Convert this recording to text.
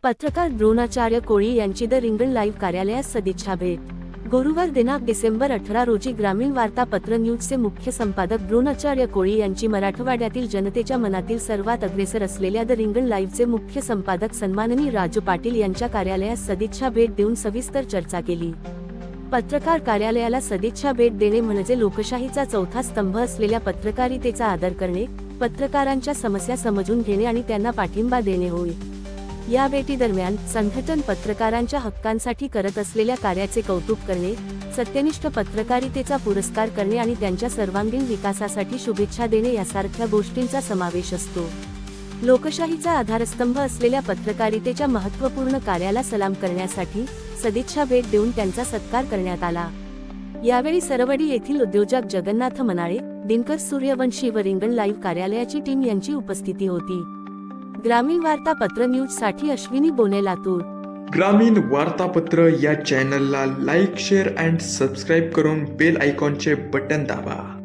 पत्रकार द्रोणाचार्य कोळी यांची द रिंगण लाईव्ह कार्यालयात सदिच्छा भेट। गुरुवार दिनांक डिसेंबर 18 रोजी ग्रामीण वार्तापत्र न्यूजचे मुख्य संपादक द्रोणाचार्य कोळी यांची मराठवाड्यातील जनतेच्या मनातील सर्वात अग्रेसर असलेल्या द रिंगण लाईव्हचे मुख्य संपादक सन्माननीय राजू पाटील यांच्या कार्यालयात सदिच्छा भेट देऊन सविस्तर चर्चा केली। पत्रकार कार्यालयाला सदिच्छा भेट देणे म्हणजे लोकशाहीचा चौथा स्तंभ असलेल्या पत्रकारितेचा आदर करणे, पत्रकारांच्या समस्या समजून घेणे आणि त्यांना पाठिंबा देणे होय। या भेटीदरम्यान संघटन पत्रकारांच्या हक्कांसाठी करत असलेल्या कार्याचे कौतुक करणे, सत्यनिष्ठ पत्रकारितेचा पुरस्कार करणे आणि त्यांच्या सर्वांगीण विकासासाठी शुभेच्छा देणे यासारख्या गोष्टींचा समावेश असतो। लोकशाहीचा आधारस्तंभ असलेल्या पत्रकारितेच्या महत्त्वपूर्ण कार्याला सलाम करण्यासाठी सदिच्छा भेट देऊन त्यांचा सत्कार करण्यात आला। यावेळी सरवडी येथील उद्योजक जगन्नाथ मनाळे, दिनकर सूर्यवंशी व रिंगण लाईव्ह कार्यालयाची टीम यांची उपस्थिती होती। ग्रामीण वार्तापत्र न्यूज साठी अश्विनी बोने, लातूर। ग्रामीण वार्तापत्र या चॅनलला लाईक, शेअर अँड सबस्क्राईब करून बेल आयकॉनचे बटन दाबा।